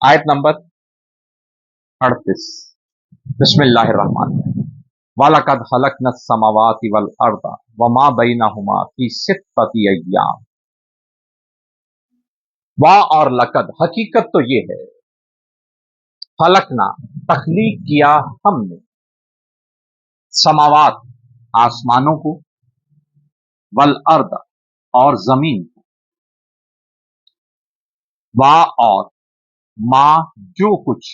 आयत नंबर 38। बिस्मिल्लाहिर्रहमानिर्रहीम। वलक़द खलक़नस समावाति वल अर्द वमा बैनहुमा फी सित्तति अय्याम। वा और लक़द, हकीकत तो ये है, खलकना तख्लीक किया हमने, समावात आसमानों को, वल अर्द और जमीन को, वा और मा जो कुछ,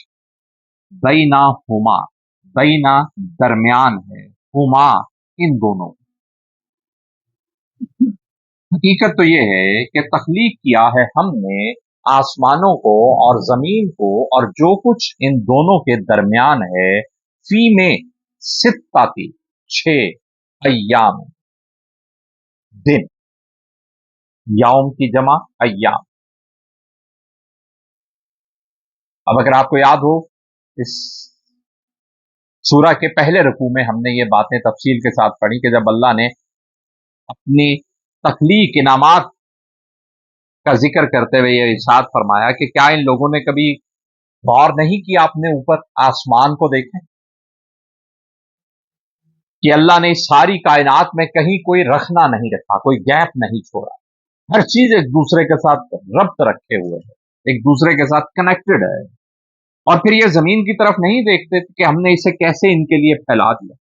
बैना हुमा, बैना दरमियान है, हुमा इन दोनों। हकीकत तो ये है कि तख्लीक किया है हमने आसमानों को और जमीन को और जो कुछ इन दोनों के दरमियान है, फी में सित्ताती 6 अय्याम दिन, यौम की जमा अय्याम। अब अगर आपको याद हो, इस सूरह के पहले रुकू में हमने ये बातें तफसील के साथ पढ़ी कि जब अल्लाह ने अपनी तख्लीक इनामात का जिक्र करते हुए ये इरशाद फरमाया कि क्या इन लोगों ने कभी गौर नहीं किया अपने ऊपर, आसमान को देखें कि अल्लाह ने इस सारी कायनात में कहीं कोई रखना नहीं रखा, कोई गैप नहीं छोड़ा, हर चीज एक दूसरे के साथ रब्त रखे हुए है, एक दूसरे के साथ कनेक्टेड है। और फिर ये जमीन की तरफ नहीं देखते कि हमने इसे कैसे इनके लिए फैला दिया,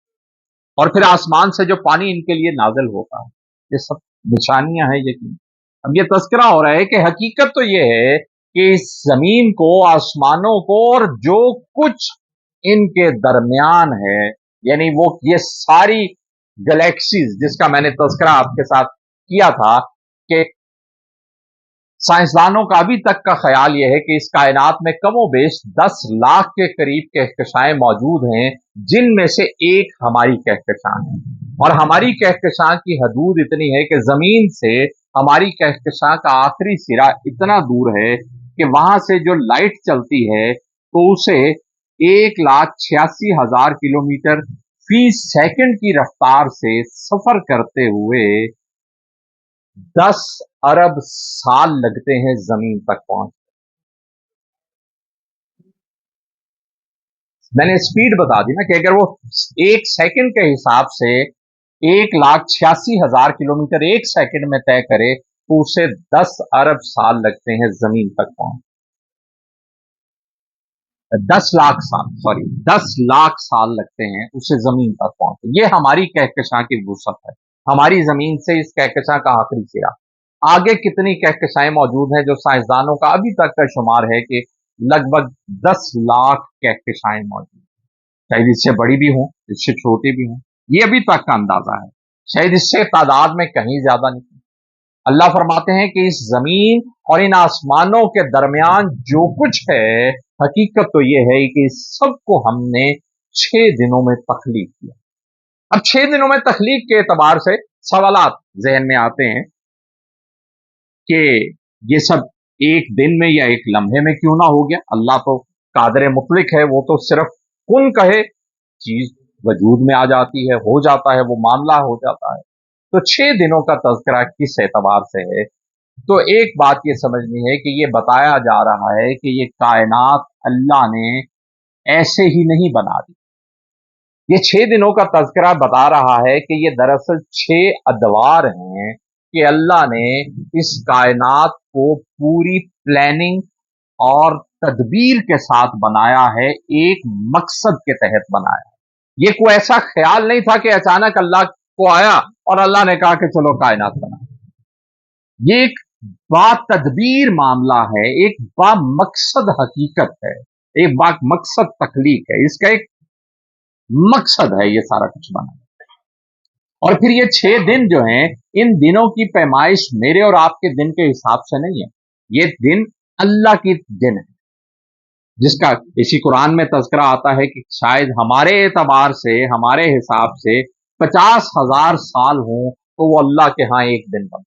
और फिर आसमान से जो पानी इनके लिए नाजिल होता है, ये सब निशानियां हैं यकीन। अब ये तस्करा हो रहा है कि हकीकत तो ये है कि इस जमीन को, आसमानों को और जो कुछ इनके दरमियान है, यानी वो ये सारी गैलेक्सीज जिसका मैंने तस्करा आपके साथ किया था कि साइंसदानों का अभी तक का ख्याल यह है कि इस कायनात में कमो बेश 10 लाख के करीब कहकशाएं मौजूद हैं, जिनमें से एक हमारी कहकशां है। और हमारी कहकशां की हदूद इतनी है कि जमीन से हमारी कहकशां का आखिरी सिरा इतना दूर है कि वहां से जो लाइट चलती है तो उसे 1,86,000 किलोमीटर फी सेकंड की रफ्तार से सफर करते हुए 10 अरब साल लगते हैं जमीन तक पहुंच। मैंने स्पीड बता दी ना कि अगर वो 1 सेकंड के हिसाब से 1,86,000 किलोमीटर 1 सेकंड में तय करे तो उसे 10 अरब साल लगते हैं जमीन तक पहुंच। 10 लाख साल, सॉरी 10 लाख साल लगते हैं उसे जमीन तक पहुंचे। ये हमारी कहकशां की वुसअत है, हमारी जमीन से इस कहकशां का आखिरी सिरा। आगे कितनी कहकशाएं मौजूद हैं जो साइंसदानों का अभी तक का शुमार है कि लगभग 10 लाख कहकशाएं मौजूद, शायद इससे बड़ी भी हों, इससे छोटी भी हों, ये अभी तक का अंदाजा है, शायद इससे तादाद में कहीं ज्यादा नहीं। अल्लाह फरमाते हैं कि इस जमीन और इन आसमानों के दरमियान जो कुछ है, हकीकत तो यह है कि इस सबको हमने 6 दिनों में तख्लीक किया। अब 6 दिनों में तख्लीक के एतबार से सवालात जहन में आते हैं कि ये सब एक दिन में या एक लम्हे में क्यों ना हो गया। अल्लाह तो कादिर मुतलिक है, वो तो सिर्फ कुन कहे चीज वजूद में आ जाती है, हो जाता है, वो मामला हो जाता है। तो 6 दिनों का तज़किरा किस एतबार से है? तो एक बात ये समझनी है कि ये बताया जा रहा है कि ये कायनात अल्लाह ने ऐसे ही नहीं बना दी। ये 6 दिनों का तज़किरा बता रहा है कि ये दरअसल 6 अदवार हैं कि अल्लाह ने इस कायनात को पूरी प्लानिंग और तदबीर के साथ बनाया है, एक मकसद के तहत बनाया है। ये कोई ऐसा ख्याल नहीं था कि अचानक अल्लाह को आया और अल्लाह ने कहा कि चलो कायनात बना। ये एक बातदबीर मामला है, एक बामकसद हकीकत है, एक बामकसद तख्लीक है, इसका एक मकसद है ये सारा कुछ बना। और फिर ये 6 दिन जो हैं, इन दिनों की पैमाइश मेरे और आपके दिन के हिसाब से नहीं है, ये दिन अल्लाह की दिन है, जिसका इसी कुरान में तज़किरा आता है कि शायद हमारे एतबार से, हमारे हिसाब से 50,000 साल हों तो वो अल्लाह के यहां एक दिन बन।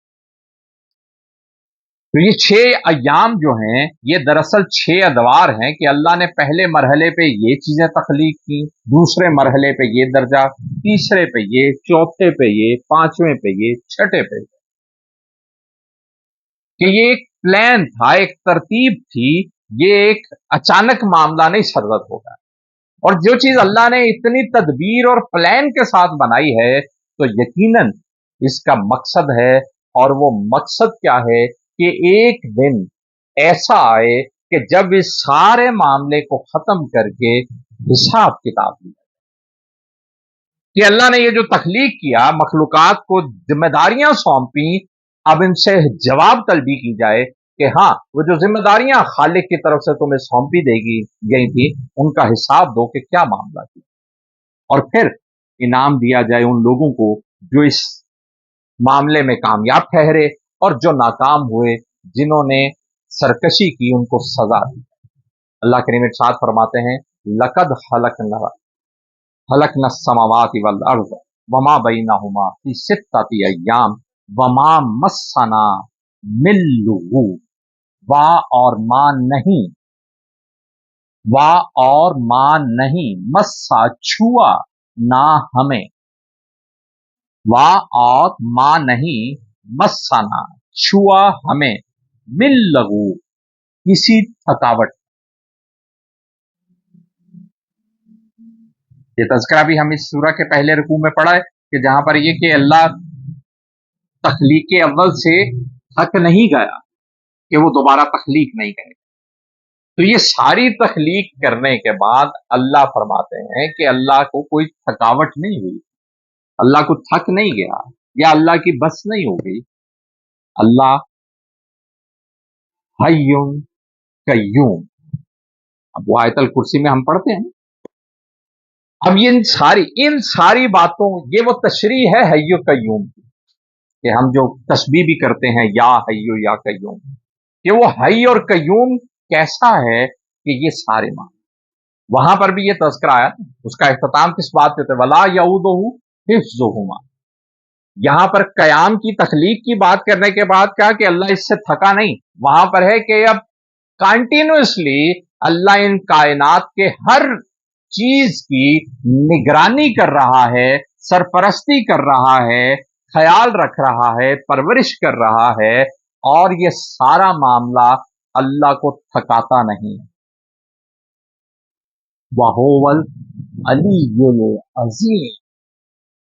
तो ये 6 अय्याम जो हैं, ये दरअसल 6 अदवार हैं कि अल्लाह ने पहले मरहले पे ये चीजें तख्लीक की, दूसरे मरहले पे ये दर्जा, तीसरे पे ये, चौथे पे ये, पांचवें पे ये, छठे पे ये। कि ये एक प्लान था, एक तरतीब थी ये एक अचानक मामला नहीं सरजद होगा। और जो चीज अल्लाह ने इतनी तदबीर और प्लान के साथ बनाई है, तो यकीनन इसका मकसद है। और वो मकसद क्या है कि एक दिन ऐसा आए कि जब इस सारे मामले को खत्म करके हिसाब किताब लिया, कि अल्लाह ने ये जो तख्लीक किया, मखलूकात को जिम्मेदारियां सौंपी, अब इनसे जवाब तलबी की जाए कि हाँ, वो जो जिम्मेदारियां खालिक की तरफ से तुम्हें सौंपी देगी गई थी, उनका हिसाब दो कि क्या मामला थी। और फिर इनाम दिया जाए उन लोगों को जो इस मामले में कामयाब ठहरे, और जो नाकाम हुए, जिन्होंने सरकशी की, उनको सजा दी। अल्लाह करीम इरशाद फरमाते हैं, लकद हलकना समावाति वल अर्ज़ वमा बैनहुमा फी सित्तति अय्याम वमा मस्सना मिन लुगूब। वा और मां नहीं, मस्सा छुआ ना हमें, वा और मां नहीं, मस्सना छुआ हमें, मिन लगूब किसी थकावट। ये तज़किरा भी हम इस सूरह के पहले रुकू में पढ़ा है कि जहां पर ये कि अल्लाह तख्लीक अव्वल से थक नहीं गया कि वो दोबारा तख्लीक नहीं करेगा। तो ये सारी तख्लीक करने के बाद अल्लाह फरमाते हैं कि अल्लाह को कोई थकावट नहीं हुई, अल्लाह को थक नहीं गया, या अल्लाह की बस नहीं हो गई। अल्लाह हय्युन कय्यूम। अब वो आयतल कुर्सी में हम पढ़ते हैं। अब ये इन सारी बातों, ये वो तशरीह है हय्यु कय्यूम की, कि हम जो तस्बीह भी करते हैं या हय्यु या कय्यूम, कि वो हय्य और कय्यूम कैसा है, कि ये सारे मान। वहां पर भी ये तज़किरा आया, उसका इख्तिताम किस बात पे थे, वला यऊदुहु हिफ्ज़ुहुमा। यहां पर कयाम की तख्लीक की बात करने के बाद कहा कि अल्लाह इससे थका नहीं। वहां पर है कि अब कंटिन्यूअसली अल्लाह इन कायनात के हर चीज की निगरानी कर रहा है, सरपरस्ती कर रहा है, ख्याल रख रहा है, परवरिश कर रहा है, और ये सारा मामला अल्लाह को थकाता नहीं है। वहुवल अलीयुल अज़ीम,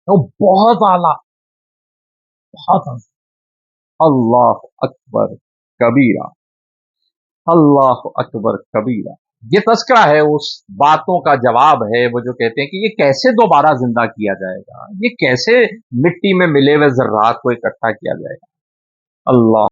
तो बहुत आला, बहुत आला। अल्लाह अकबर कबीरा, अल्लाह अकबर कबीरा। ये तस्करा है, उस बातों का जवाब है, वो जो कहते हैं कि ये कैसे दोबारा जिंदा किया जाएगा, ये कैसे मिट्टी में मिले हुए जर्रात को इकट्ठा किया जाएगा। अल्लाह